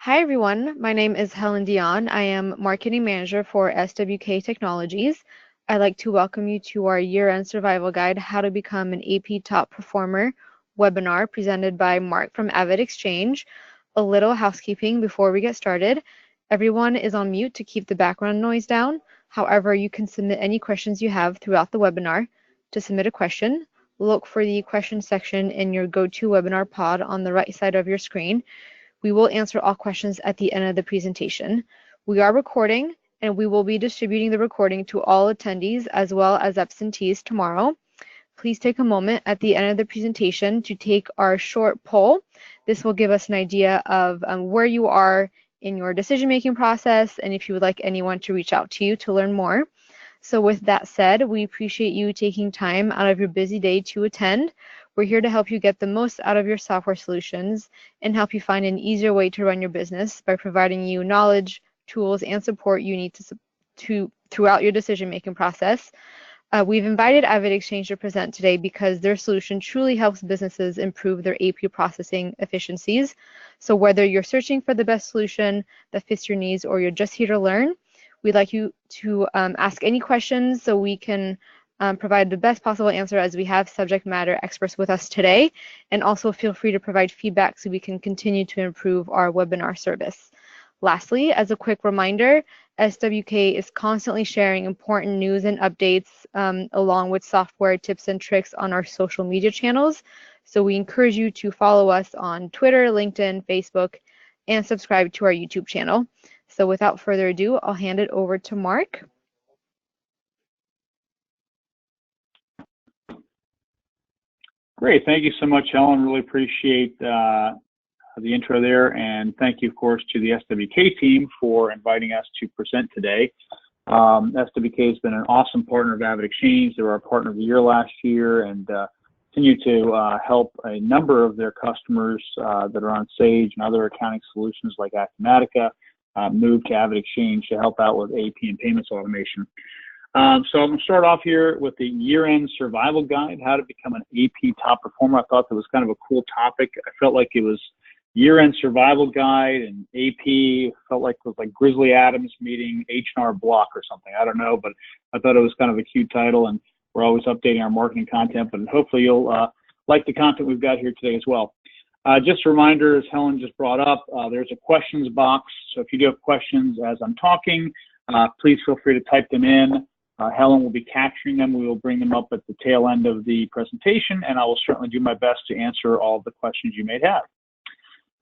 Hi everyone, my name is Helen Dion. I am Marketing Manager for SWK Technologies. I'd like to welcome you to our Year-End Survival Guide, How to Become an AP Top Performer webinar presented by Mark from Avid Exchange. A little housekeeping before we get started. Everyone is on mute to keep the background noise down. However, you can submit any questions you have throughout the webinar. To submit a question, look for the question section in your GoToWebinar pod on the right side of your screen. We will answer all questions at the end of the presentation. We are recording, and we will be distributing the recording to all attendees as well as absentees tomorrow. Please take a moment at the end of the presentation to take our short poll. This will give us an idea of where you are in your decision-making process and if you would like anyone to reach out to you to learn more. So with that said, we appreciate you taking time out of your busy day to attend. We're here to help you get the most out of your software solutions and help you find an easier way to run your business by providing you knowledge, tools, and support you need throughout your decision-making process. We've invited Avid Exchange to present today because their solution truly helps businesses improve their AP processing efficiencies. So whether you're searching for the best solution that fits your needs or you're just here to learn, we'd like you to ask any questions so we can provide the best possible answer, as we have subject matter experts with us today. And also feel free to provide feedback so we can continue to improve our webinar service. Lastly, as a quick reminder, SWK is constantly sharing important news and updates along with software tips and tricks on our social media channels. So we encourage you to follow us on Twitter, LinkedIn, Facebook, and subscribe to our YouTube channel. So without further ado, I'll hand it over to Mark. Great. Thank you so much, Helen. Really appreciate the intro there. And thank you, of course, to the SWK team for inviting us to present today. SWK has been an awesome partner of Avid Exchange. They were our partner of the year last year and continue to help a number of their customers that are on Sage and other accounting solutions like Acumatica move to Avid Exchange to help out with AP and payments automation. So I'm going to start off here with the year-end survival guide, how to become an AP top performer. I thought that was kind of a cool topic. I felt like it was year-end survival guide, and AP felt like it was like Grizzly Adams meeting H&R Block or something. I don't know, but I thought it was kind of a cute title, and we're always updating our marketing content, but hopefully you'll like the content we've got here today as well. Just a reminder, as Helen just brought up, there's a questions box. So if you do have questions as I'm talking, please feel free to type them in. Helen will be capturing them. We will bring them up at the tail end of the presentation, and I will certainly do my best to answer all of the questions you may have.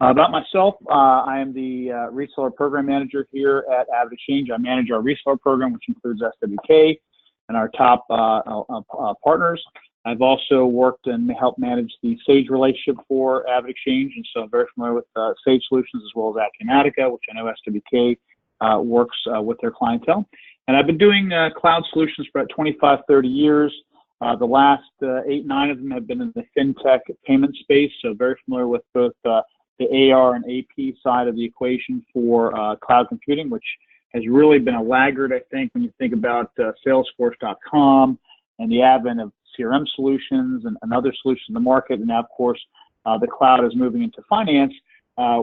About myself, I am the reseller program manager here at Avid Exchange. I manage our reseller program, which includes SWK and our top partners. I've also worked and helped manage the Sage relationship for Avid Exchange, and so I'm very familiar with Sage solutions as well as Acumatica, which I know SWK works with their clientele. And I've been doing cloud solutions for about 25, 30 years. The last 8, 9 of them have been in the fintech payment space, so very familiar with both the AR and AP side of the equation for cloud computing, which has really been a laggard, I think, when you think about Salesforce.com and the advent of CRM solutions and other solutions in the market. And now, of course, the cloud is moving into finance.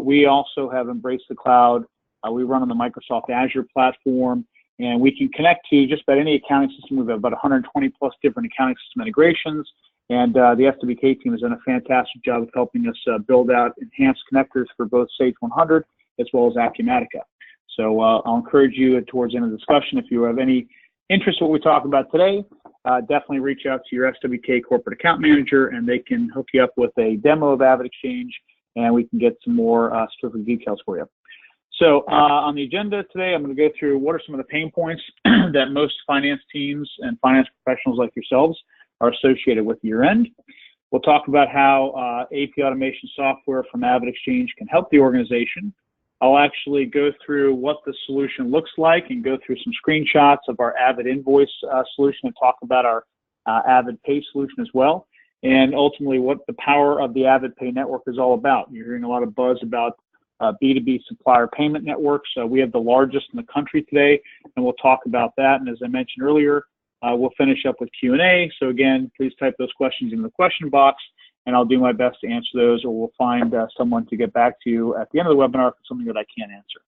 We also have embraced the cloud. We run on the Microsoft Azure platform, and we can connect to just about any accounting system. We have about 120 plus different accounting system integrations. And the SWK team has done a fantastic job of helping us build out enhanced connectors for both Sage 100 as well as Acumatica. So I'll encourage you towards the end of the discussion, if you have any interest in what we talk about today, definitely reach out to your SWK corporate account manager, and they can hook you up with a demo of Avid Exchange, and we can get some more specific details for you. So on the agenda today, I'm going to go through what are some of the pain points that most finance teams and finance professionals like yourselves are associated with year-end. We'll talk about how AP automation software from Avid Exchange can help the organization. I'll actually go through what the solution looks like and go through some screenshots of our Avid Invoice solution and talk about our Avid Pay solution as well, and ultimately what the power of the Avid Pay network is all about. You're hearing a lot of buzz about B2B supplier payment networks. We have the largest in the country today, and we'll talk about that. And as I mentioned earlier, we'll finish up with Q&A. So again, please type those questions in the question box, and I'll do my best to answer those, or we'll find someone to get back to you at the end of the webinar for something that I can't answer.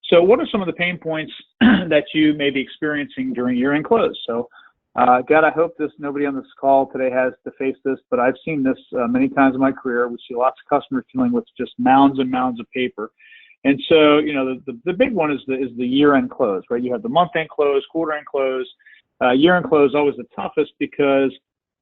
So what are some of the pain points that you may be experiencing during year-end close? So God, I hope nobody on this call today has to face this, but I've seen this many times in my career. We see lots of customers dealing with just mounds and mounds of paper. And so, you know, the big one is the year-end close, right? You have the month-end close, quarter-end close. Year-end close is always the toughest because,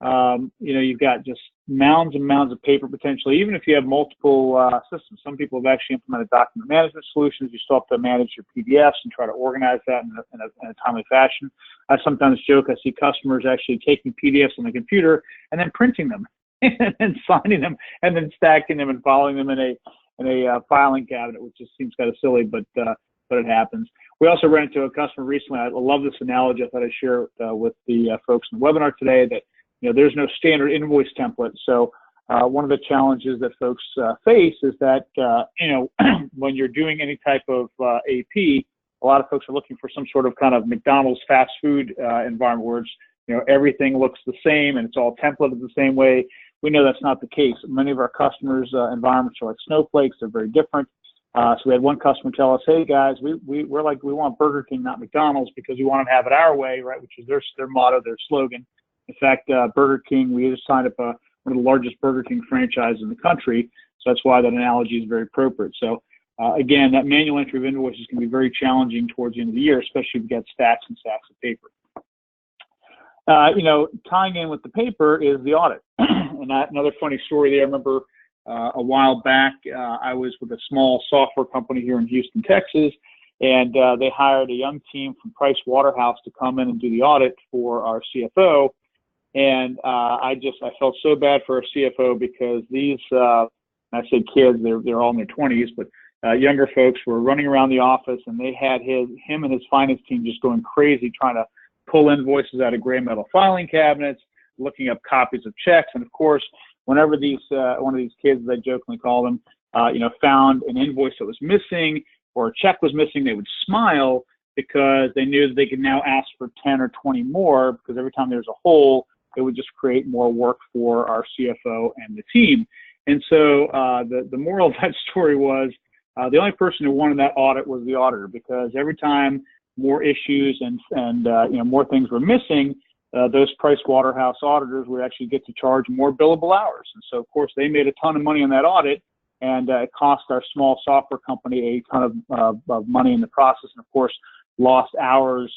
you know, you've got just mounds and mounds of paper potentially, even if you have multiple systems. Some people have actually implemented document management solutions. You still have to manage your PDFs and try to organize that in a timely fashion. I sometimes joke, I see customers actually taking PDFs on the computer and then printing them and signing them and then stacking them and filing them in a filing cabinet, which just seems kind of silly, but it happens. We also ran into a customer recently. I love this analogy. I thought I'd share it with the folks in the webinar today that, you know, there's no standard invoice template. So one of the challenges that folks face is that, you know, when you're doing any type of AP, a lot of folks are looking for some sort of kind of McDonald's fast food environment where it's, you know, everything looks the same and it's all templated the same way. We know that's not the case. Many of our customers' environments are like snowflakes. They're very different. So we had one customer tell us, "Hey guys, we're like, we want Burger King, not McDonald's, because we want to have it our way," right? Which is their motto, their slogan. In fact, Burger King, we just signed up one of the largest Burger King franchises in the country. So that's why that analogy is very appropriate. So again, that manual entry of invoices can be very challenging towards the end of the year, especially if you get stacks and stacks of paper. You know, tying in with the paper is the audit. And another funny story there. I remember a while back, I was with a small software company here in Houston, Texas, and they hired a young team from Price Waterhouse to come in and do the audit for our CFO. And I felt so bad for our CFO because these, I say kids, they're all in their 20s, but younger folks were running around the office, and they had him and his finance team just going crazy trying to pull invoices out of gray metal filing cabinets, looking up copies of checks. And of course, whenever one of these kids, as I jokingly call them, you know, found an invoice that was missing or a check was missing, they would smile because they knew that they could now ask for 10 or 20 more, because every time there's a hole, it would just create more work for our CFO and the team. And so the moral of that story was the only person who won in that audit was the auditor, because every time more issues and you know, more things were missing, those Price Waterhouse auditors would actually get to charge more billable hours. And so, of course, they made a ton of money on that audit, and it cost our small software company a ton of money in the process, and, of course, lost hours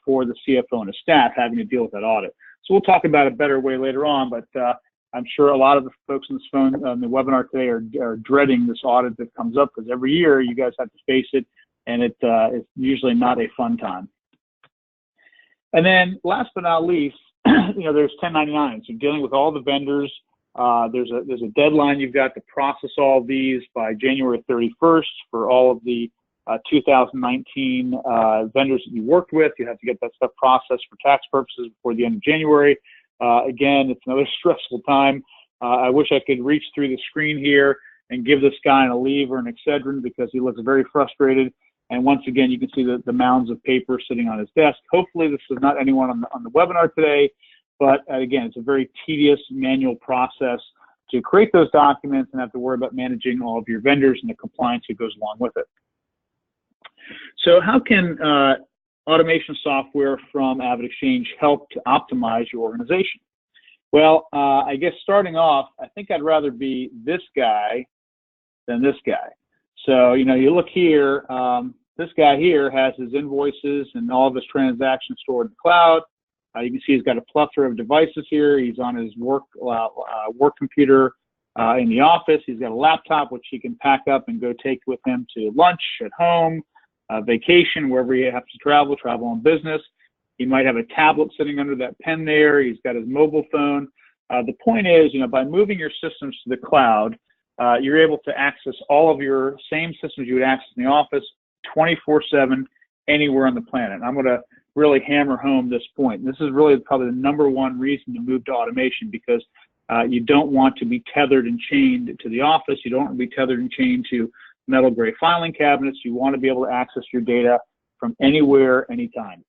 for the CFO and his staff having to deal with that audit. So we'll talk about a better way later on, but I'm sure a lot of the folks on this phone on the webinar today are dreading this audit that comes up, because every year you guys have to face it, and it's usually not a fun time. And then last but not least, you know, there's 1099. So dealing with all the vendors, there's a deadline you've got to process all of these by January 31st for all of the 2019 vendors that you worked with. You have to get that stuff processed for tax purposes before the end of January. Again, it's another stressful time. I wish I could reach through the screen here and give this guy an Aleve or an Excedrin, because he looks very frustrated. And once again, you can see the mounds of paper sitting on his desk. Hopefully this is not anyone on the webinar today, but again, it's a very tedious manual process to create those documents and have to worry about managing all of your vendors and the compliance that goes along with it. So how can automation software from AvidXchange help to optimize your organization? Well, I guess starting off, I think I'd rather be this guy than this guy. So, you know, you look here, this guy here has his invoices and all of his transactions stored in the cloud. You can see he's got a plethora of devices here. He's on his work computer in the office. He's got a laptop, which he can pack up and go take with him to lunch, at home, vacation, wherever he has to travel on business. He might have a tablet sitting under that pen there. He's got his mobile phone. The point is, you know, by moving your systems to the cloud, you're able to access all of your same systems you would access in the office 24/7 anywhere on the planet. And I'm going to really hammer home this point. This is really probably the #1 reason to move to automation, because you don't want to be tethered and chained to the office. You don't want to be tethered and chained to metal gray filing cabinets. You want to be able to access your data from anywhere, anytime.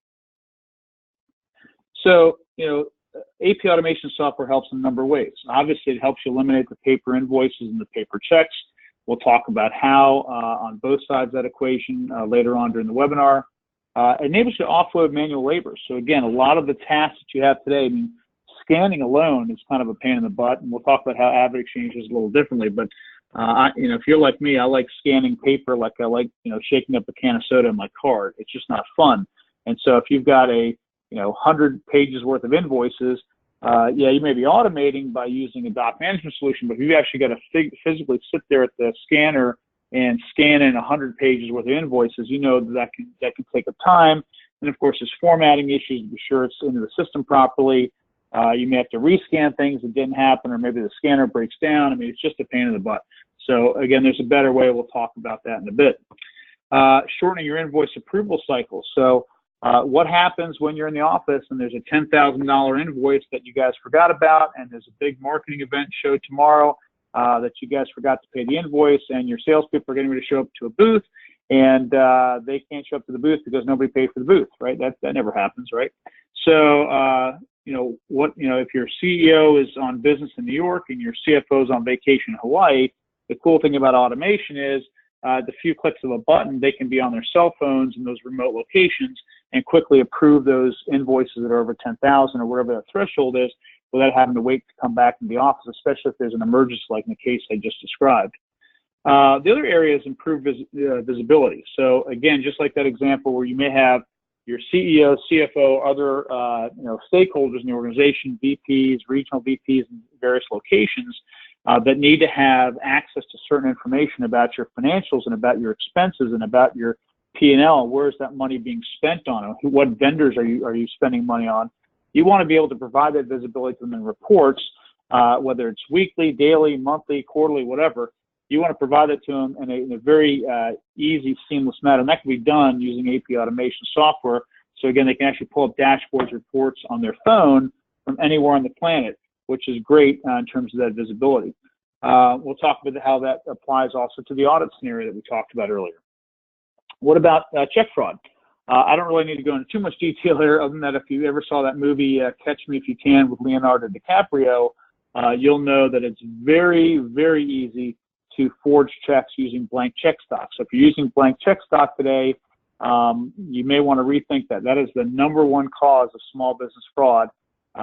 So, you know, AP automation software helps in a number of ways. Obviously, it helps you eliminate the paper invoices and the paper checks. We'll talk about how on both sides of that equation later on during the webinar. It enables you to offload manual labor. So again, a lot of the tasks that you have today, I mean, scanning alone is kind of a pain in the butt, and we'll talk about how AvidXchange is a little differently. But if you're like me, I like scanning paper like I like shaking up a can of soda in my car. It's just not fun. And so if you've got a 100 pages worth of invoices, yeah, you may be automating by using a doc management solution, but if you've actually got to physically sit there at the scanner and scan in 100 pages worth of invoices, that can take up time. And of course, there's formatting issues to be sure it's into the system properly. You may have to rescan things that didn't happen, or maybe the scanner breaks down. I mean, it's just a pain in the butt. So again, there's a better way. We'll talk about that in a bit. Shortening your invoice approval cycle. So what happens when you're in the office and there's a $10,000 invoice that you guys forgot about, and there's a big marketing event show tomorrow that you guys forgot to pay the invoice, and your salespeople are getting ready to show up to a booth, and they can't show up to the booth because nobody paid for the booth, right? That never happens, right? So if your CEO is on business in New York and your CFO is on vacation in Hawaii, the cool thing about automation is the few clicks of a button, they can be on their cell phones in those remote locations and quickly approve those invoices that are over 10,000 or whatever that threshold is, without having to wait to come back in the office, especially if there's an emergency like in the case I just described. The other area is improved visibility. So again, just like that example where you may have your CEO, CFO, other stakeholders in the organization, VPs, regional VPs in various locations that need to have access to certain information about your financials and about your expenses and about your P&L. Where is that money being spent on? What vendors are you spending money on? You want to be able to provide that visibility to them in reports, whether it's weekly, daily, monthly, quarterly, whatever. You want to provide it to them in a very easy, seamless manner. And that can be done using AP automation software. So again, they can actually pull up dashboards, reports on their phone from anywhere on the planet, which is great in terms of that visibility. We'll talk about how that applies also to the audit scenario that we talked about earlier. What about check fraud? I don't really need to go into too much detail here, other than that if you ever saw that movie, Catch Me If You Can, with Leonardo DiCaprio, you'll know that it's very, very easy to forge checks using blank check stock. So if you're using blank check stock today, you may want to rethink that. That is the #1 cause of small business fraud.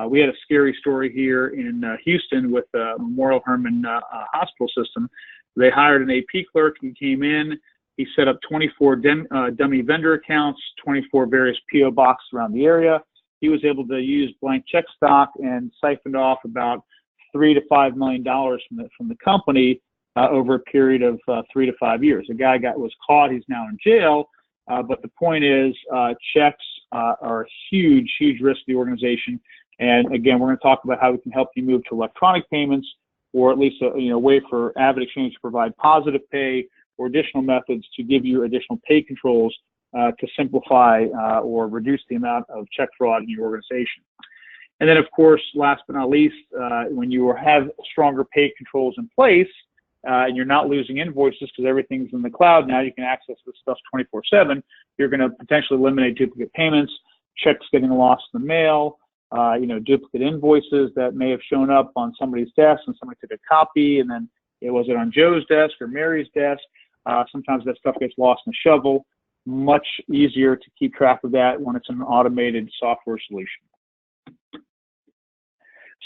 We had a scary story here in Houston with Memorial Hermann Hospital System. They hired an AP clerk. He came in. He set up 24 dummy vendor accounts, 24 various PO boxes around the area. He was able to use blank check stock and siphoned off about $3 to $5 million from the company over a period of 3 to 5 years. The guy was caught. He's now in jail. But the point is, checks are a huge, huge risk to the organization. And again, we're going to talk about how we can help you move to electronic payments, or at least a way for AvidXchange to provide positive pay or additional methods to give you additional pay controls to simplify or reduce the amount of check fraud in your organization. And then, of course, last but not least, when you have stronger pay controls in place and you're not losing invoices because everything's in the cloud, now you can access this stuff 24/7. You're going to potentially eliminate duplicate payments, checks getting lost in the mail, duplicate invoices that may have shown up on somebody's desk and somebody took a copy, and then was it on Joe's desk or Mary's desk? Sometimes that stuff gets lost in a shovel. Much easier to keep track of that when it's an automated software solution.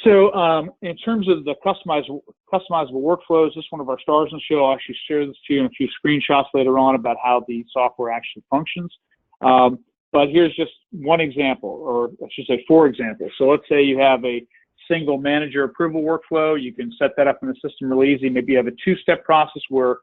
So in terms of the customizable workflows, this is one of our stars in the show. I'll actually share this to you in a few screenshots later on about how the software actually functions. But here's just one example, or I should say 4 examples. So let's say you have a single manager approval workflow. You can set that up in the system really easy. Maybe you have a 2-step process where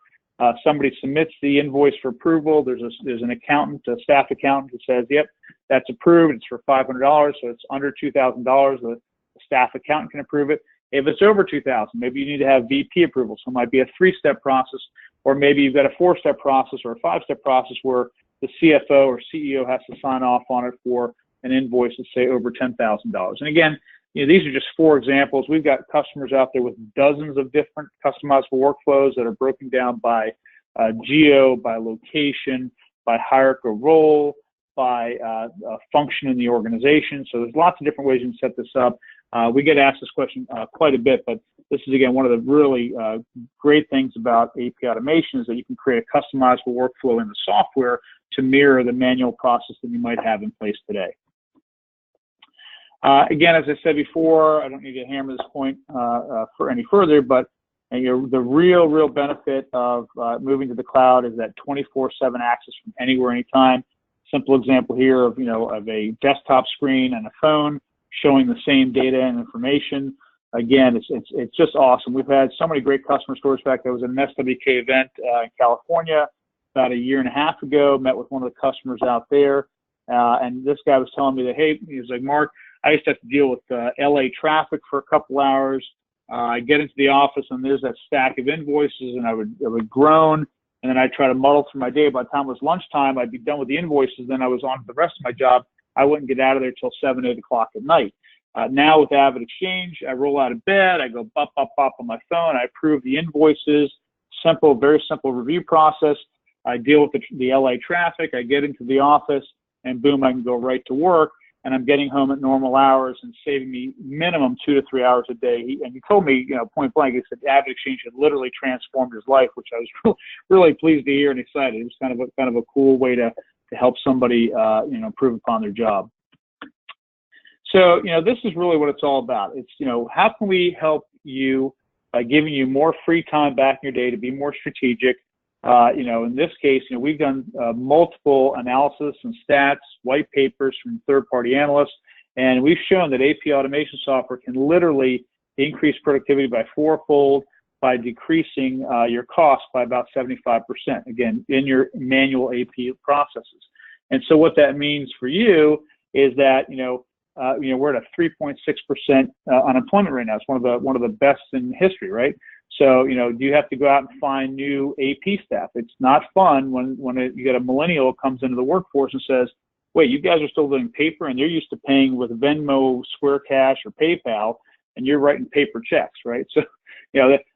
somebody submits the invoice for approval. There's an accountant, a staff accountant, who says, yep, that's approved. It's for $500, so it's under $2,000. The staff accountant can approve it. If it's over $2,000, maybe you need to have VP approval. So it might be a 3-step process, or maybe you've got a 4-step process or a 5-step process where the CFO or CEO has to sign off on it for an invoice that's, say, over $10,000. And again, these are just 4 examples. We've got customers out there with dozens of different customizable workflows that are broken down by geo, by location, by hierarchical role, by a function in the organization. So there's lots of different ways you can set this up. We get asked this question quite a bit, but this is, again, one of the really great things about AP automation is that you can create a customizable workflow in the software to mirror the manual process that you might have in place today. Again, as I said before, I don't need to hammer this point for any further, but the real benefit of moving to the cloud is that 24/7 access from anywhere, anytime. Simple example here of of a desktop screen and a phone showing the same data and information. Again, it's just awesome. We've had so many great customer stories. In fact, I was at an SWK event in California about a year and a half ago. Met with one of the customers out there, and this guy was telling me that, hey, he was like, Mark, I used to have to deal with LA traffic for a couple hours. I get into the office and there's that stack of invoices, and I would groan, and then I'd try to muddle through my day. By the time it was lunchtime, I'd be done with the invoices. Then I was on to the rest of my job. I wouldn't get out of there till 7, 8 o'clock at night. Now with AvidXchange, I roll out of bed, I go bop on my phone, I approve the invoices. Simple, very simple review process. I deal with the LA traffic. I get into the office, and boom, I can go right to work. And I'm getting home at normal hours and saving me minimum 2 to 3 hours a day. And he told me, point blank, he said AvidXchange had literally transformed his life, which I was really pleased to hear and excited. It was kind of a cool way to help somebody, improve upon their job. So, this is really what it's all about. It's, how can we help you by giving you more free time back in your day to be more strategic? In this case, we've done multiple analysis and stats, white papers from third-party analysts, and we've shown that AP automation software can literally increase productivity by 4-fold by decreasing your costs by about 75%, again, in your manual AP processes. And so what that means for you is that, we're at a 3.6% unemployment rate now. It's one of the best in history, right? So, do you have to go out and find new AP staff? It's not fun when you get a millennial comes into the workforce and says, wait, you guys are still doing paper, and they're used to paying with Venmo, Square Cash, or PayPal, and you're writing paper checks, right? So,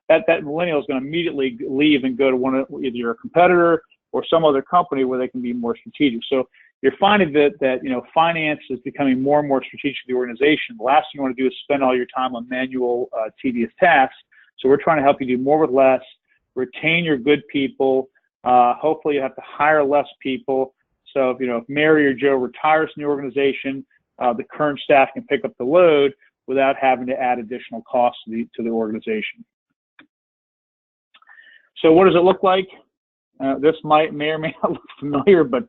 that millennial is going to immediately leave and go to either your competitor or some other company where they can be more strategic. So you're finding that finance is becoming more and more strategic to the organization. The last thing you want to do is spend all your time on manual, tedious tasks. So we're trying to help you do more with less, retain your good people. Hopefully you have to hire less people. So if Mary or Joe retires from the organization, the current staff can pick up the load without having to add additional costs to the organization. So what does it look like? This may or may not look familiar, but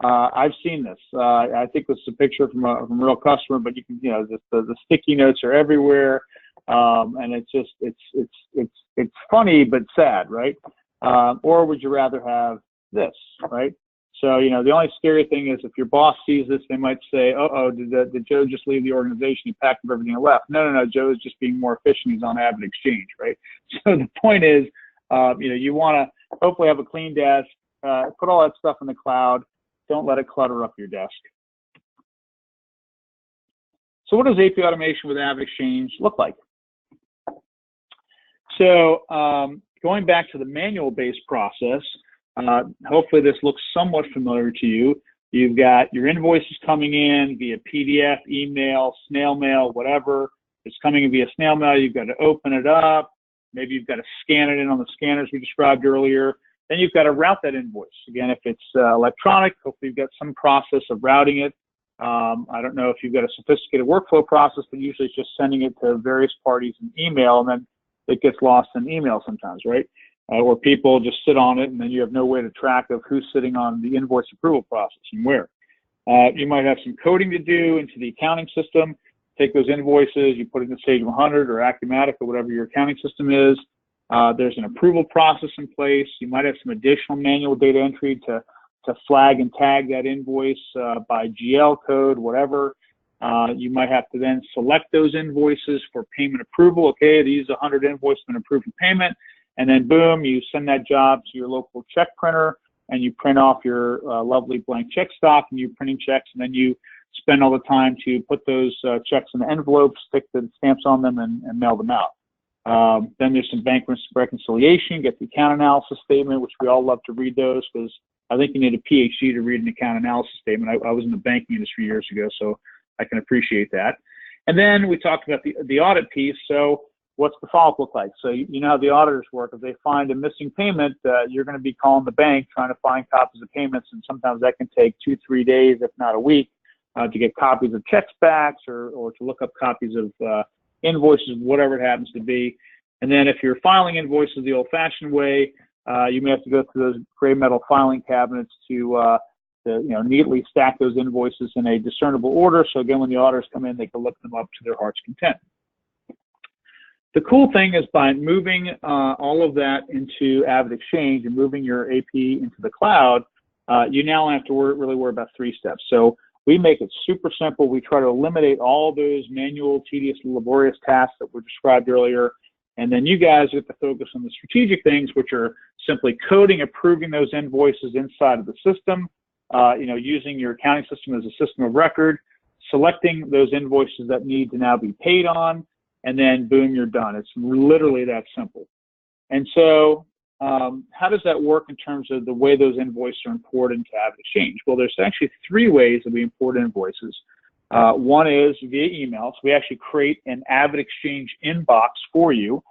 I've seen this. I think this is a picture from a real customer, but you can, the sticky notes are everywhere. And it's funny but sad, right? Or would you rather have this, right? So the only scary thing is if your boss sees this, they might say, "Oh, did Joe just leave the organization? He packed up everything and left." No. Joe is just being more efficient. He's on AvidXchange, right? So the point is, you want to hopefully have a clean desk, put all that stuff in the cloud. Don't let it clutter up your desk. So what does AP automation with AvidXchange look like? So going back to the manual-based process, hopefully this looks somewhat familiar to you. You've got your invoices coming in via PDF, email, snail mail, whatever. It's coming in via snail mail. You've got to open it up. Maybe you've got to scan it in on the scanners we described earlier. Then you've got to route that invoice. Again, if it's electronic, hopefully you've got some process of routing it. I don't know if you've got a sophisticated workflow process, but usually it's just sending it to various parties in email, and then it gets lost in email sometimes, right? Or people just sit on it, and then you have no way to track of who's sitting on the invoice approval process and where. You might have some coding to do into the accounting system. Take those invoices, you put it in Sage 100 or Acumatica or whatever your accounting system is. There's an approval process in place. You might have some additional manual data entry to flag and tag that invoice by GL code, whatever. You might have to then select those invoices for payment approval. Okay, these 100 invoices have been approved for payment. And then boom, you send that job to your local check printer and you print off your lovely blank check stock and you're printing checks, and then you spend all the time to put those checks in envelopes, stick the stamps on them, and mail them out. Then there's some bank reconciliation, get the account analysis statement, which we all love to read those because I think you need a PhD to read an account analysis statement. I was in the banking industry years ago, so I can appreciate that. And then we talked about the audit piece. So what's the follow-up look like? So you know how the auditors work. If they find a missing payment, you're going to be calling the bank trying to find copies of payments, and sometimes that can take 2-3 days, if not a week, to get copies of checks backs or to look up copies of invoices, whatever it happens to be. And then if you're filing invoices the old-fashioned way, you may have to go through those gray metal filing cabinets to neatly stack those invoices in a discernible order. So again, when the auditors come in, they can look them up to their heart's content. The cool thing is by moving all of that into AvidXchange and moving your AP into the cloud, you now have to really worry about 3 steps. So we make it super simple. We try to eliminate all those manual, tedious, laborious tasks that were described earlier. And then you guys get to focus on the strategic things, which are simply coding, approving those invoices inside of the system, using your accounting system as a system of record, selecting those invoices that need to now be paid on, and then boom, you're done. It's literally that simple. And so how does that work in terms of the way those invoices are imported into AvidXchange? Well, there's actually 3 ways that we import invoices. One is via email. So we actually create an AvidXchange inbox for you.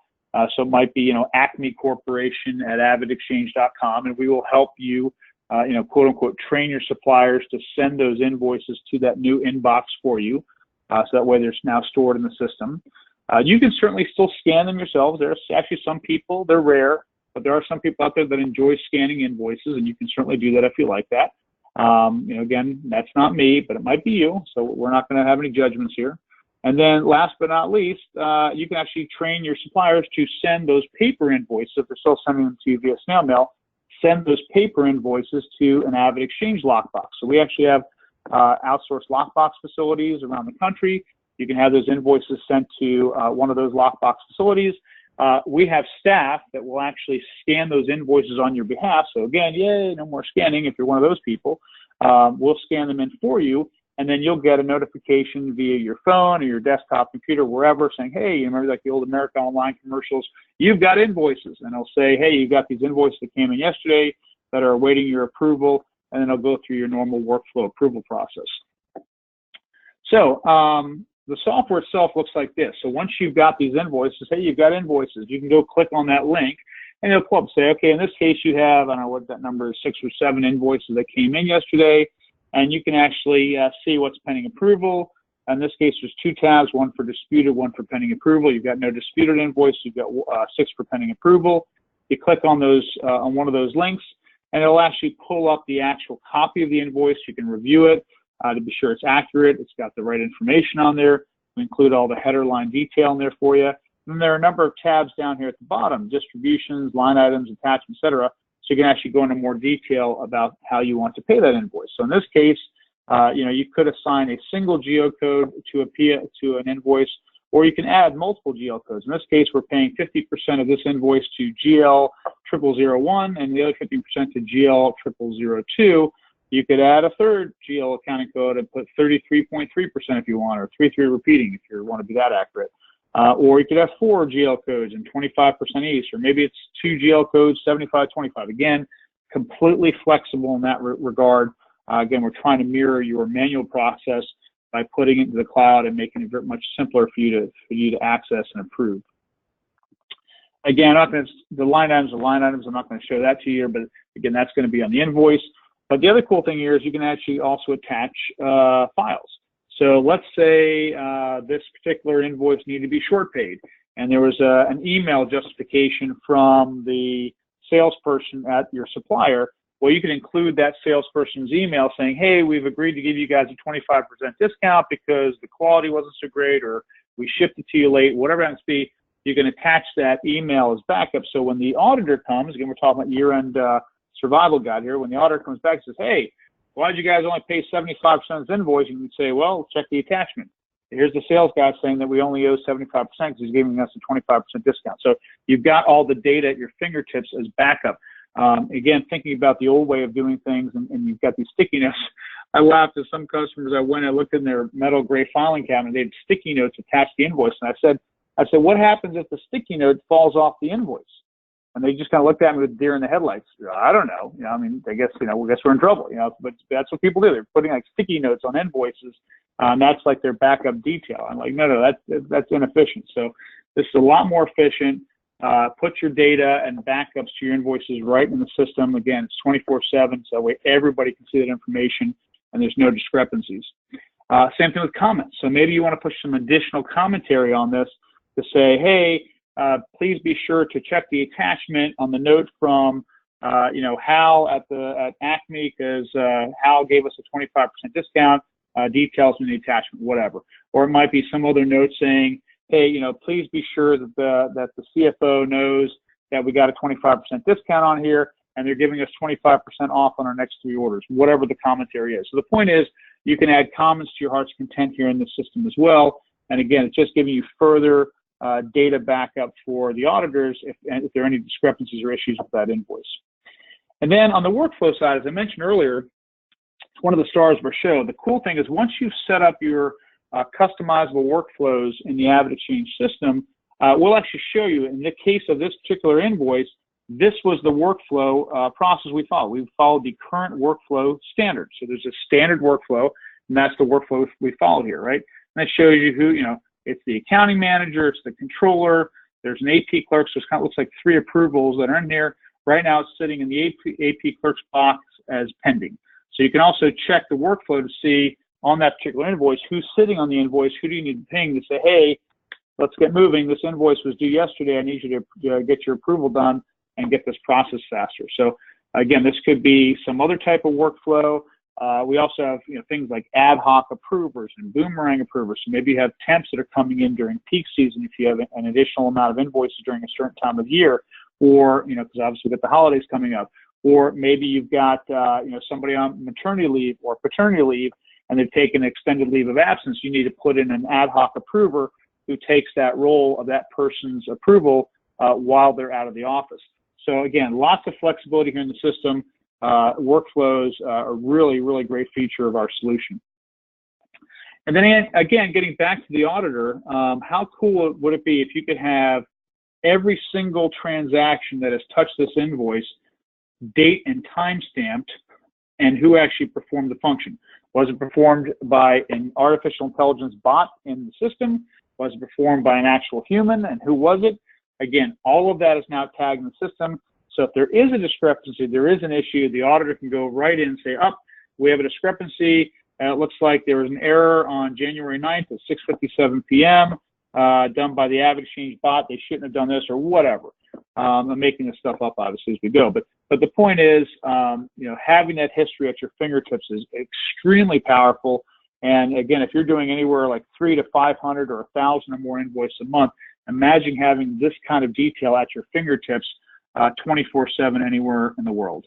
So it might be, Acme Corporation at avidexchange.com, and we will help you, quote unquote, train your suppliers to send those invoices to that new inbox for you. So that way they're now stored in the system. You can certainly still scan them yourselves. There's actually some people, they're rare, but there are some people out there that enjoy scanning invoices, and you can certainly do that if you like that. Again, that's not me, but it might be you, so we're not going to have any judgments here. And then last but not least, you can actually train your suppliers to send those paper invoices. If they're still sending them to you via snail mail, send those paper invoices to an AvidXchange lockbox. So we actually have outsourced lockbox facilities around the country. You can have those invoices sent to one of those lockbox facilities. We have staff that will actually scan those invoices on your behalf. So again, yay, no more scanning if you're one of those people. We'll scan them in for you, and then you'll get a notification via your phone or your desktop computer, wherever, saying, hey, you remember like the old America Online commercials? You've got invoices. And it'll say, hey, you've got these invoices that came in yesterday that are awaiting your approval, and then it'll go through your normal workflow approval process. So the software itself looks like this. So once you've got these invoices, hey, you've got invoices, you can go click on that link, and it'll pull up and say, okay, in this case you have, I don't know what that number is, 6 or 7 invoices that came in yesterday, and you can actually see what's pending approval. In this case, there's 2 tabs, one for disputed, one for pending approval. You've got no disputed invoice, you've got 6 for pending approval. You click on those on one of those links, and it'll actually pull up the actual copy of the invoice. You can review it to be sure it's accurate. It's got the right information on there. We include all the header line detail in there for you. And there are a number of tabs down here at the bottom, distributions, line items, attachments, etc. So you can actually go into more detail about how you want to pay that invoice. So in this case, you could assign a single geocode to an invoice, or you can add multiple geocodes. In this case, we're paying 50% of this invoice to GL0001 and the other 50% to GL0002. You could add a third GL accounting code and put 33.3% if you want, or 33 repeating if you want to be that accurate. Or you could have 4 GL codes and 25% each, or maybe it's 2 GL codes, 75-25. Again, completely flexible in that regard. Again, we're trying to mirror your manual process by putting it into the cloud and making it very much simpler for you to access and approve. Again, the line items are line items. I'm not going to show that to you, but again, that's going to be on the invoice. But the other cool thing here is you can actually also attach files. So let's say this particular invoice needed to be short paid, and there was an email justification from the salesperson at your supplier. Well, you can include that salesperson's email saying, hey, we've agreed to give you guys a 25% discount because the quality wasn't so great, or we shipped it to you late, whatever it happens to be. You can attach that email as backup. So when the auditor comes, again, we're talking about year-end survival guide here, when the auditor comes back and says, hey, why did you guys only pay 75% of this invoice? You can say, well, check the attachment. Here's the sales guy saying that we only owe 75% because he's giving us a 25% discount. So you've got all the data at your fingertips as backup. Again, thinking about the old way of doing things, and you've got these sticky notes. I laughed at some customers. I went and looked in their metal gray filing cabinet. They had sticky notes attached to the invoice. And I said, what happens if the sticky note falls off the invoice? And they just kind of looked at me with deer in the headlights. I don't know. I mean, I guess we're in trouble. But that's what people do. They're putting like sticky notes on invoices. And that's like their backup detail. I'm like, no, that's inefficient. So this is a lot more efficient. Put your data and backups to your invoices right in the system. Again, it's 24/7, so that way everybody can see that information and there's no discrepancies. Same thing with comments. So maybe you want to push some additional commentary on this to say, hey, please be sure to check the attachment on the note from Hal at Acme, because Hal gave us a 25% discount. Details in the attachment, whatever. Or it might be some other note saying, hey, please be sure that the CFO knows that we got a 25% discount on here, and they're giving us 25% off on our next 3 orders, whatever the commentary is. So the point is, you can add comments to your heart's content here in the system as well. And again, it's just giving you further data backup for the auditors if there are any discrepancies or issues with that invoice. And then on the workflow side, as I mentioned earlier, it's one of the stars of our show. The cool thing is once you've set up your customizable workflows in the AvidXchange system, we'll actually show you. In the case of this particular invoice, this was the workflow process we followed. We followed the current workflow standard. So there's a standard workflow, and that's the workflow we followed here, right? And that shows you who, it's the accounting manager, it's the controller, there's an AP clerk, so it kind of looks like 3 approvals that are in there. Right now it's sitting in the AP clerk's box as pending. So you can also check the workflow to see on that particular invoice who's sitting on the invoice, who do you need to ping to say, hey, let's get moving. This invoice was due yesterday. I need you to get your approval done and get this process faster. So again, this could be some other type of workflow. We also have things like ad hoc approvers and boomerang approvers. So maybe you have temps that are coming in during peak season if you have an additional amount of invoices during a certain time of year, or because obviously we've got the holidays coming up, or maybe you've got somebody on maternity leave or paternity leave and they've taken an extended leave of absence. You need to put in an ad hoc approver who takes that role of that person's approval while they're out of the office. So again, lots of flexibility here in the system. Workflows are a really, really great feature of our solution. And then again, getting back to the auditor, how cool would it be if you could have every single transaction that has touched this invoice, date and time stamped, and who actually performed the function? Was it performed by an artificial intelligence bot in the system? Was it performed by an actual human? And who was it? Again, all of that is now tagged in the system. So if there is a discrepancy, there is an issue, the auditor can go right in and say, we have a discrepancy. It looks like there was an error on January 9th at 6:57 p.m. Done by the AvidXchange bot. They shouldn't have done this or whatever. I'm making this stuff up obviously as we go. But the point is, having that history at your fingertips is extremely powerful. And again, if you're doing anywhere like 300 to 500 or 1,000 or more invoices a month, imagine having this kind of detail at your fingertips 24/7 anywhere in the world.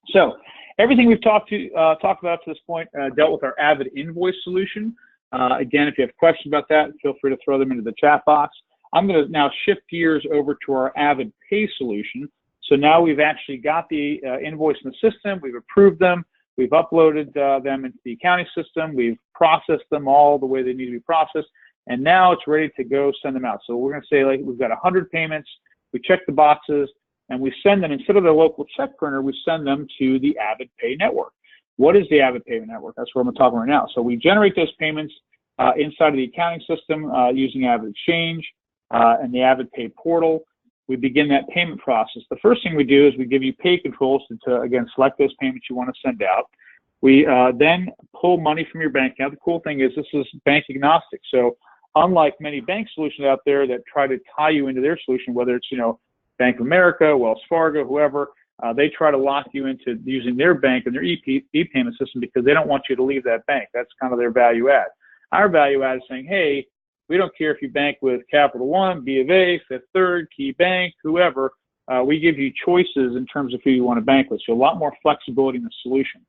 So everything we've talked about to this point dealt with our Avid Invoice solution. Again, if you have questions about that, feel free to throw them into the chat box. I'm going to now shift gears over to our Avid Pay solution. So now we've actually got the invoice in the system. We've approved them. We've uploaded them into the accounting system. We've processed them all the way they need to be processed. And now it's ready to go send them out. So we're going to say, like, we've got 100 payments. We check the boxes, and we send them, instead of the local check printer, we send them to the Avid Pay network. What is the Avid Pay network? That's what I'm talking about right now. So we generate those payments inside of the accounting system using AvidXchange and the Avid Pay portal. We begin that payment process. The first thing we do is we give you pay controls to again, select those payments you want to send out. We then pull money from your bank account. The cool thing is this is bank agnostic. So unlike many bank solutions out there that try to tie you into their solution, whether it's, Bank of America, Wells Fargo, whoever, they try to lock you into using their bank and their e-payment system because they don't want you to leave that bank. That's kind of their value add. Our value add is saying, hey, we don't care if you bank with Capital One, B of A, Fifth Third, Key Bank, whoever. We give you choices in terms of who you want to bank with. So a lot more flexibility in the solution.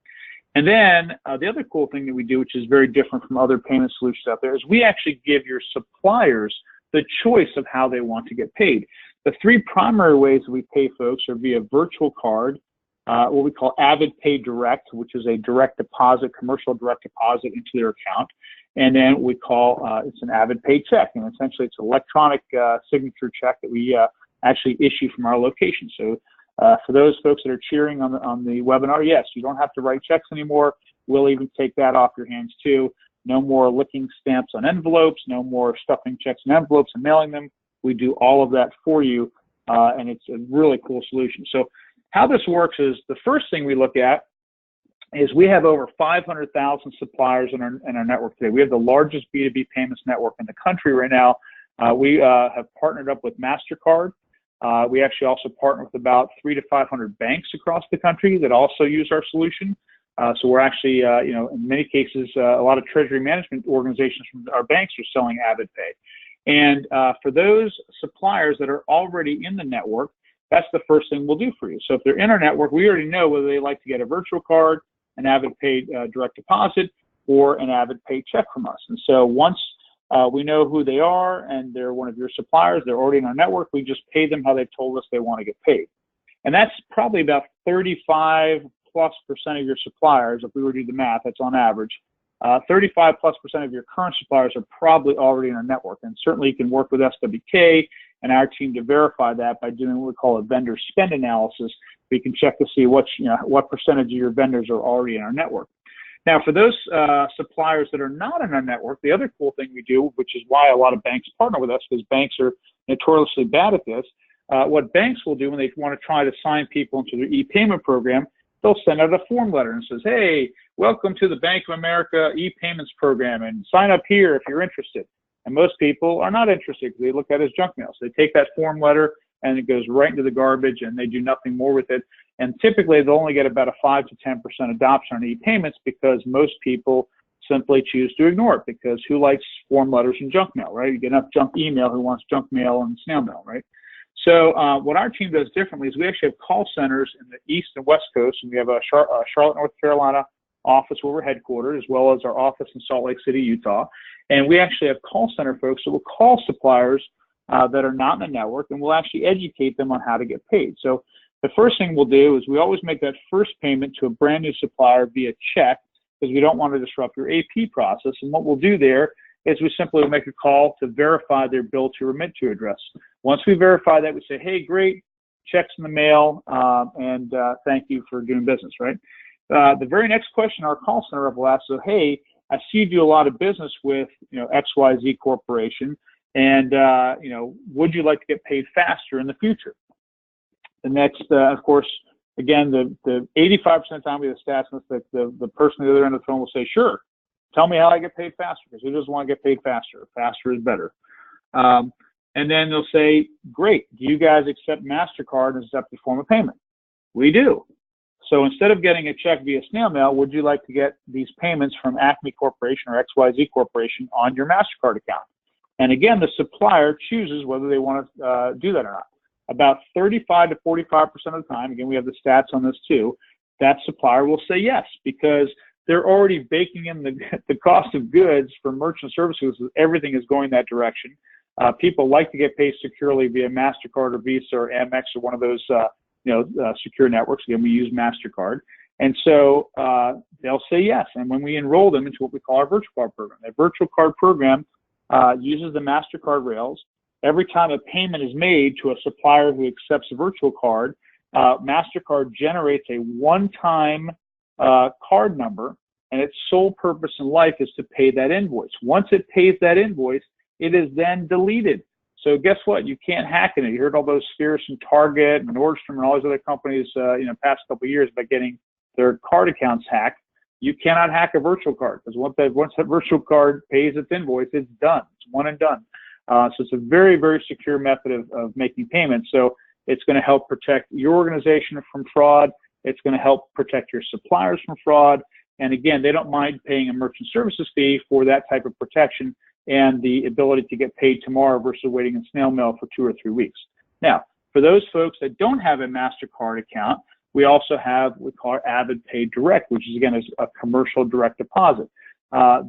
And then the other cool thing that we do, which is very different from other payment solutions out there, is we actually give your suppliers the choice of how they want to get paid. The 3 primary ways that we pay folks are via virtual card, what we call Avid Pay Direct, which is a direct deposit, commercial direct deposit into their account. And then we call, it's an Avid Pay check. And essentially it's an electronic signature check that we actually issue from our location. So for those folks that are cheering on the webinar, yes, you don't have to write checks anymore. We'll even take that off your hands too. No more licking stamps on envelopes, no more stuffing checks in envelopes and mailing them. We do all of that for you, and it's a really cool solution. So how this works is the first thing we look at is we have over 500,000 suppliers in our network today. We have the largest B2B payments network in the country right now. We have partnered up with MasterCard. We actually also partner with about 300 to 500 banks across the country that also use our solution. So we're actually, in many cases, a lot of treasury management organizations from our banks are selling Avid Pay. And for those suppliers that are already in the network, that's the first thing we'll do for you. So if they're in our network, we already know whether they like to get a virtual card, an Avid Pay direct deposit, or an Avid Pay check from us. And so once we know who they are and they're one of your suppliers, they're already in our network, we just pay them how they've told us they want to get paid. And that's probably about 35+% of your suppliers. If we were to do the math, that's on average. 35+% of your current suppliers are probably already in our network. And certainly you can work with SWK and our team to verify that by doing what we call a vendor spend analysis. We can check to see what percentage of your vendors are already in our network. Now, for those suppliers that are not in our network, the other cool thing we do, which is why a lot of banks partner with us, because banks are notoriously bad at this, what banks will do when they want to try to sign people into their e-payment program, they'll send out a form letter and says, hey, welcome to the Bank of America e-payments program, and sign up here if you're interested. And most people are not interested because they look at it as junk mail. So they take that form letter and it goes right into the garbage and they do nothing more with it. And typically they'll only get about a 5 to 10% adoption on e-payments because most people simply choose to ignore it, because who likes form letters and junk mail, right? You get enough junk email, who wants junk mail and snail mail, right? So what our team does differently is we actually have call centers in the East and West Coast, and we have a Charlotte, North Carolina office where we're headquartered, as well as our office in Salt Lake City, Utah. And we actually have call center folks that will call suppliers that are not in the network, and we'll actually educate them on how to get paid. So the first thing we'll do is we always make that first payment to a brand new supplier via check, because we don't want to disrupt your AP process. And what we'll do there is we simply make a call to verify their bill to remit to address. Once we verify that, we say, hey, great, check's in the mail, and thank you for doing business, right? The very next question our call center rep will ask, so, hey, I see you do a lot of business with, XYZ Corporation, and, would you like to get paid faster in the future? The next, of course, again, the 85% of the time we have stats, the person on the other end of the phone will say, sure, tell me how I get paid faster, because who doesn't want to get paid faster? Faster is better. And then they'll say, great, do you guys accept MasterCard as accepted form of payment? We do. So instead of getting a check via snail mail, would you like to get these payments from Acme Corporation or XYZ Corporation on your MasterCard account? And again, the supplier chooses whether they want to do that or not. About 35 to 45% of the time, again, we have the stats on this too, that supplier will say yes, because they're already baking in the cost of goods for merchant services. Everything is going that direction. People like to get paid securely via MasterCard or Visa or Amex or one of those secure networks. Again, we use MasterCard. And so they'll say yes. And when we enroll them into what we call our virtual card program, that virtual card program uses the MasterCard rails. Every time a payment is made to a supplier who accepts a virtual card, MasterCard generates a one-time card number, and its sole purpose in life is to pay that invoice. Once it pays that invoice, it is then deleted. So guess what? You can't hack it. You heard all those fears from Target and Nordstrom and all these other companies, past couple of years about getting their card accounts hacked. You cannot hack a virtual card, because once that virtual card pays its invoice, it's done. It's one and done. So it's a very, very secure method of making payments. So it's going to help protect your organization from fraud. It's going to help protect your suppliers from fraud. And again, they don't mind paying a merchant services fee for that type of protection and the ability to get paid tomorrow versus waiting in snail mail for 2 or 3 weeks. Now, for those folks that don't have a MasterCard account, we also have what we call our Avid Pay Direct, which is, again, is a commercial direct deposit.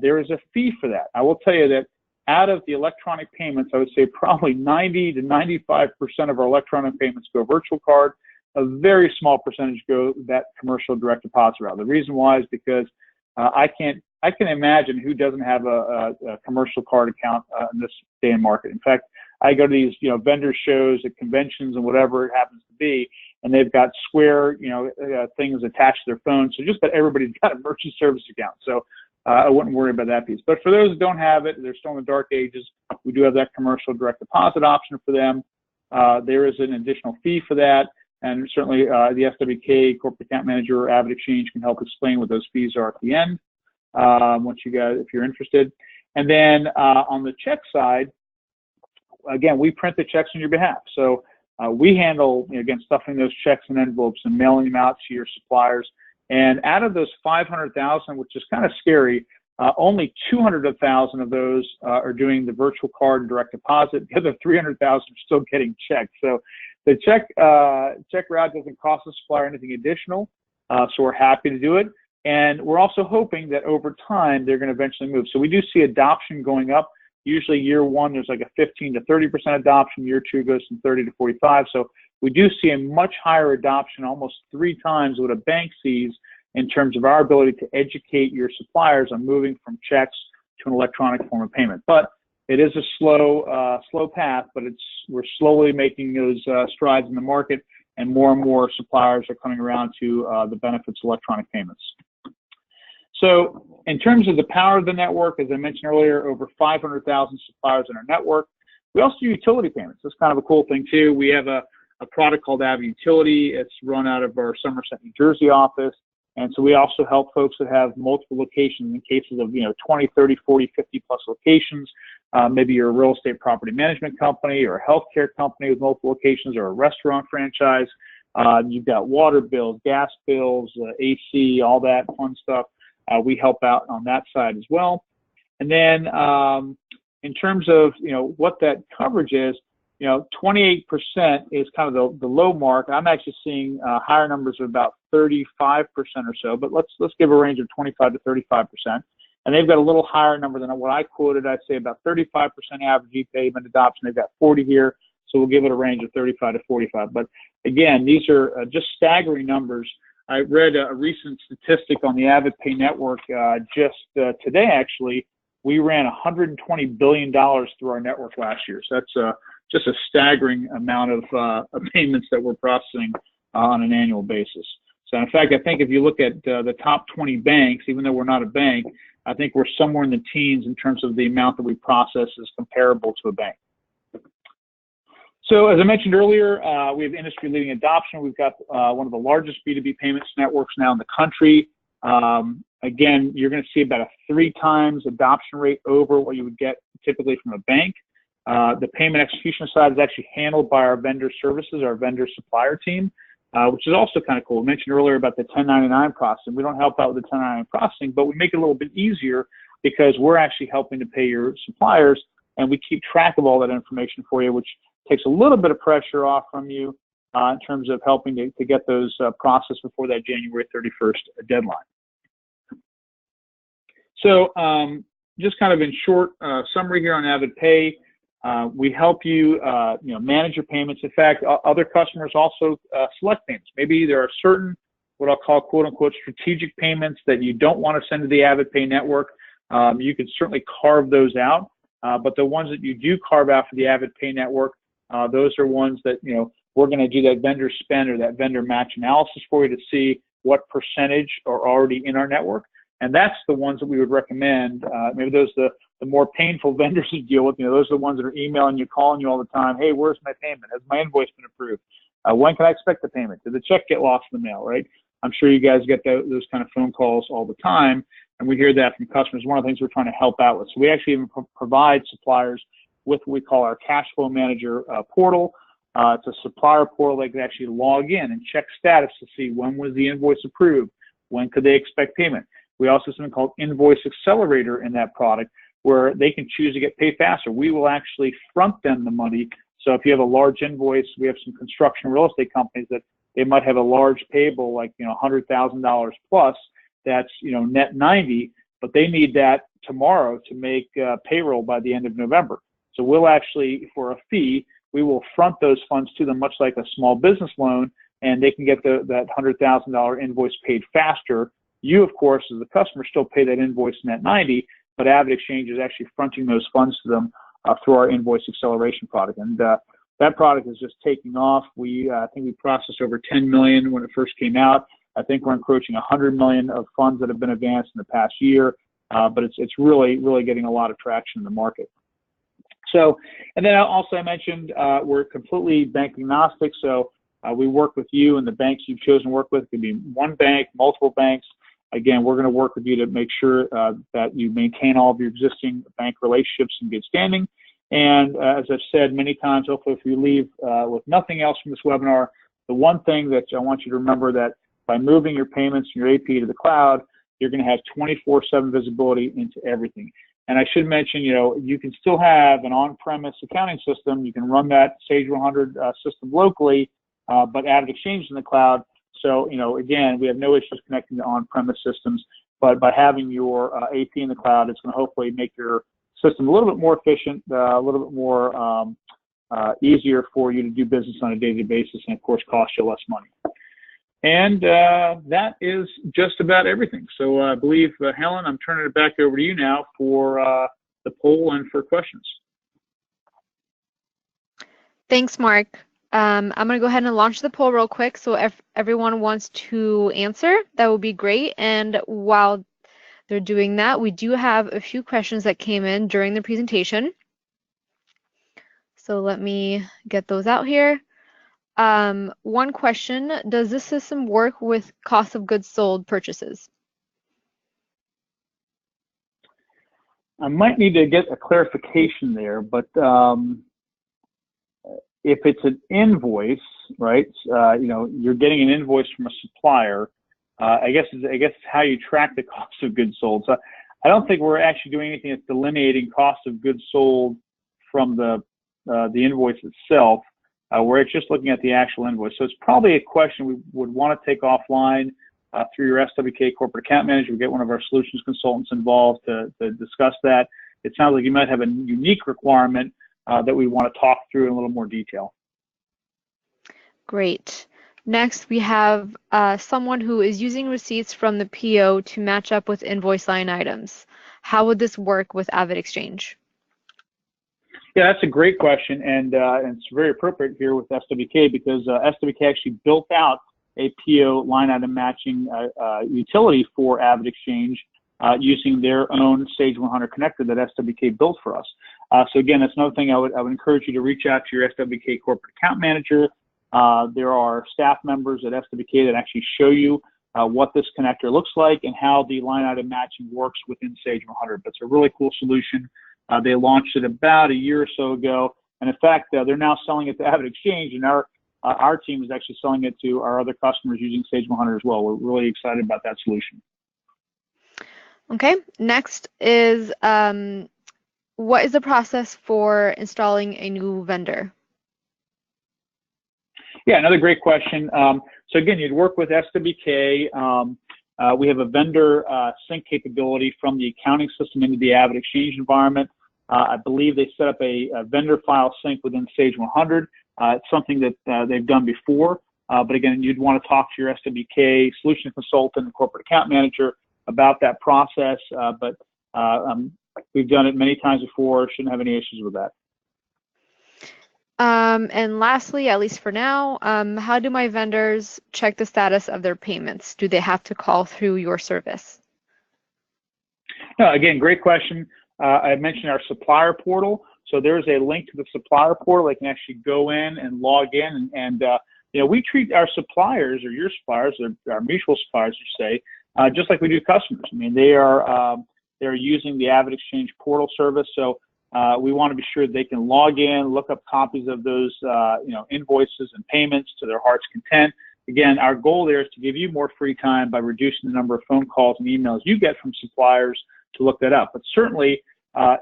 There is a fee for that. I will tell you that out of the electronic payments, I would say probably 90 to 95% of our electronic payments go virtual card. A very small percentage go that commercial direct deposit route. The reason why is because I can't I can imagine who doesn't have a commercial card account in this day and market. In fact, I go to these, vendor shows at conventions and whatever it happens to be, and they've got Square, things attached to their phone. So just about everybody's got a merchant service account. So I wouldn't worry about that piece. But for those who don't have it, they're still in the dark ages, we do have that commercial direct deposit option for them. There is an additional fee for that. And certainly the SWK corporate account manager or Avid Exchange can help explain what those fees are at the end, once you guys, if you're interested. And then on the check side, again, we print the checks on your behalf. So we handle, again, stuffing those checks in envelopes and mailing them out to your suppliers. And out of those 500,000, which is kind of scary, only 200,000 of those are doing the virtual card and direct deposit. The other 300,000 are still getting checks. So the check route doesn't cost the supplier anything additional, so we're happy to do it. And we're also hoping that over time, they're going to eventually move. So we do see adoption going up. Usually year one, there's like a 15 to 30% adoption. Year two goes from 30 to 45. So we do see a much higher adoption, almost 3 times what a bank sees in terms of our ability to educate your suppliers on moving from checks to an electronic form of payment. But it is a slow path, but we're slowly making those strides in the market, and more suppliers are coming around to the benefits of electronic payments. So in terms of the power of the network, as I mentioned earlier, over 500,000 suppliers in our network. We also do utility payments. That's kind of a cool thing too. We have a product called Avid Utility. It's run out of our Somerset, New Jersey office. And so we also help folks that have multiple locations in cases of, 20, 30, 40, 50 plus locations. Maybe you're a real estate property management company or a healthcare company with multiple locations, or a restaurant franchise. You've got water bills, gas bills, AC, all that fun stuff. We help out on that side as well. And then in terms of, what that coverage is, 28% is kind of the low mark. I'm actually seeing higher numbers of about 35% or so, but let's give a range of 25 to 35%. And they've got a little higher number than what I quoted. I'd say about 35% average e-payment adoption. They've got 40 here, so we'll give it a range of 35 to 45. But again, these are just staggering numbers. I read a recent statistic on the AvidPay network just today, actually. We ran $120 billion through our network last year. So that's just a staggering amount of payments that we're processing on an annual basis. So in fact, I think if you look at the top 20 banks, even though we're not a bank, I think we're somewhere in the teens in terms of the amount that we process is comparable to a bank. So as I mentioned earlier, we have industry-leading adoption. We've got one of the largest B2B payments networks now in the country. Again, you're going to see about a 3 times adoption rate over what you would get typically from a bank. The payment execution side is actually handled by our vendor services, our vendor supplier team, which is also kind of cool. We mentioned earlier about the 1099 processing. We don't help out with the 1099 processing, but we make it a little bit easier because we're actually helping to pay your suppliers, and we keep track of all that information for you, which takes a little bit of pressure off from you in terms of helping to get those processed before that January 31st deadline. So just kind of in short summary here on AvidPay, we help you, manage your payments. In fact, other customers also select payments. Maybe there are certain, what I'll call quote unquote strategic payments that you don't want to send to the AvidPay network. You can certainly carve those out, but the ones that you do carve out for the AvidPay network, those are ones that, we're going to do that vendor spend or that vendor match analysis for you to see what percentage are already in our network. And that's the ones that we would recommend. Maybe those are the more painful vendors to deal with. Those are the ones that are emailing you, calling you all the time. Hey, where's my payment? Has my invoice been approved? When can I expect the payment? Did the check get lost in the mail, right? I'm sure you guys get those kind of phone calls all the time, and we hear that from customers. One of the things we're trying to help out with. So we actually even provide suppliers with what we call our cash flow manager portal. It's a supplier portal they can actually log in and check status to see when was the invoice approved, when could they expect payment. We also have something called Invoice Accelerator in that product where they can choose to get paid faster. We will actually front them the money. So if you have a large invoice, we have some construction real estate companies that they might have a large payable, like, $100,000 plus, that's, net 90, but they need that tomorrow to make payroll by the end of November. So we'll actually, for a fee, we will front those funds to them, much like a small business loan, and they can get that $100,000 invoice paid faster You, of course, as the customer, still pay that invoice net 90, but AvidXchange is actually fronting those funds to them through our invoice acceleration product. And that product is just taking off. I think we processed over 10 million when it first came out. I think we're encroaching 100 million of funds that have been advanced in the past year, but it's really, really getting a lot of traction in the market. So, and then also I mentioned we're completely bank agnostic, so we work with you and the banks you've chosen to work with. It could be one bank, multiple banks. Again, we're going to work with you to make sure that you maintain all of your existing bank relationships in good standing. And as I've said many times, hopefully if you leave with nothing else from this webinar, the one thing that I want you to remember that by moving your payments and your AP to the cloud, you're going to have 24/7 visibility into everything. And I should mention, you can still have an on-premise accounting system. You can run that Sage 100 system locally, but AvidXchange in the cloud. So, again, we have no issues connecting to on-premise systems, but by having your AP in the cloud, it's going to hopefully make your system a little bit more efficient, a little bit more easier for you to do business on a daily basis, and of course, cost you less money. And that is just about everything. So I believe, Helen, I'm turning it back over to you now for the poll and for questions. Thanks, Mark. I'm going to go ahead and launch the poll real quick. So if everyone wants to answer, that would be great. And while they're doing that, we do have a few questions that came in during the presentation. So let me get those out here. One question, does this system work with cost of goods sold purchases? I might need to get a clarification there, but if it's an invoice, right? You're getting an invoice from a supplier. I guess it's how you track the cost of goods sold. So I don't think we're actually doing anything that's delineating cost of goods sold from the invoice itself. We're just looking at the actual invoice. So it's probably a question we would want to take offline through your SWK corporate account manager. We get one of our solutions consultants involved to discuss that. It sounds like you might have a unique requirement that we want to talk through in a little more detail. Great. Next, we have someone who is using receipts from the PO to match up with invoice line items. How would this work with AvidXchange? Yeah, that's a great question, and it's very appropriate here with SWK because SWK actually built out a PO line item matching utility for AvidXchange using their own Sage 100 connector that SWK built for us. So again, that's another thing I would encourage you to reach out to your SWK corporate account manager. There are staff members at SWK that actually show you what this connector looks like and how the line item matching works within Sage 100. But it's a really cool solution. They launched it about a year or so ago, and in fact, they're now selling it to AvidXchange, and our team is actually selling it to our other customers using Sage 100 as well. We're really excited about that solution. Okay, next is what is the process for installing a new vendor? Yeah, another great question. So again, you'd work with SWK. We have a vendor sync capability from the accounting system into the AvidXchange environment. I believe they set up a vendor file sync within Sage 100. It's something that they've done before, but again, you'd want to talk to your SWK solution consultant and corporate account manager about that process, but we've done it many times before, shouldn't have any issues with that. And lastly, at least for now, how do my vendors check the status of their payments? Do they have to call through your service? No, again, great question. I mentioned our supplier portal. So there's a link to the supplier portal. They can actually go in and log in. And we treat our suppliers, or your suppliers, or our mutual suppliers, you say, just like we do customers. I mean, they're using the AvidXchange portal service. So we want to be sure they can log in, look up copies of those, invoices and payments to their heart's content. Again, our goal there is to give you more free time by reducing the number of phone calls and emails you get from suppliers to look that up. But certainly,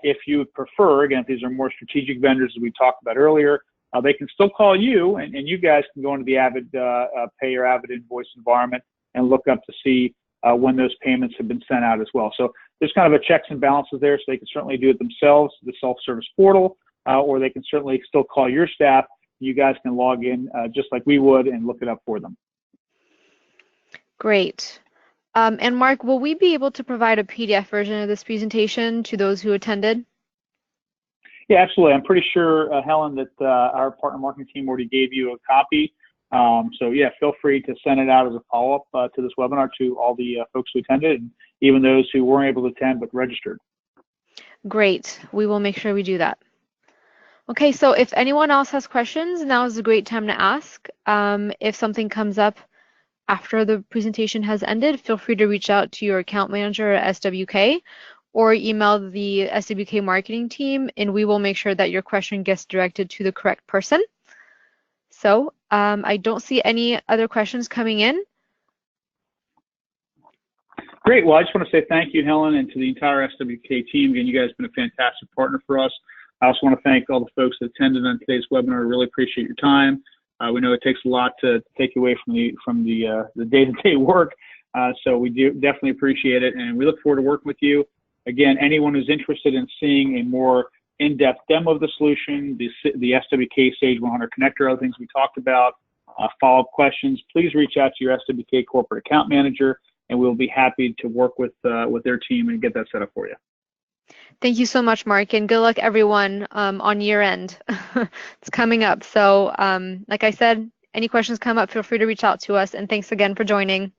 if you prefer, again, if these are more strategic vendors as we talked about earlier, they can still call you, and you guys can go into the Avid Pay or Avid Invoice environment and look up to see when those payments have been sent out as well. So there's kind of a checks and balances there, so they can certainly do it themselves, the self-service portal, or they can certainly still call your staff. You guys can log in just like we would and look it up for them. Great. And Mark, will we be able to provide a PDF version of this presentation to those who attended? Yeah, absolutely. I'm pretty sure, Helen, that our partner marketing team already gave you a copy. So yeah, feel free to send it out as a follow-up to this webinar to all the folks who attended, and even those who weren't able to attend but registered. Great. We will make sure we do that. Okay, so if anyone else has questions, now is a great time to ask. If something comes up after the presentation has ended, feel free to reach out to your account manager at SWK or email the SWK marketing team, and we will make sure that your question gets directed to the correct person. So I don't see any other questions coming in. Great. Well, I just want to say thank you, Helen, and to the entire SWK team. Again, you guys have been a fantastic partner for us. I also want to thank all the folks that attended on today's webinar. I really appreciate your time. We know it takes a lot to take you away from the day-to-day work, so we do definitely appreciate it, and we look forward to working with you. Again, anyone who's interested in seeing a more in-depth demo of the solution, the SWK Sage 100 connector, other things we talked about, follow-up questions, please reach out to your SWK corporate account manager, and we'll be happy to work with their team and get that set up for you. Thank you so much, Mark, and good luck everyone on year end. It's coming up. So like I said, any questions come up, feel free to reach out to us, and thanks again for joining.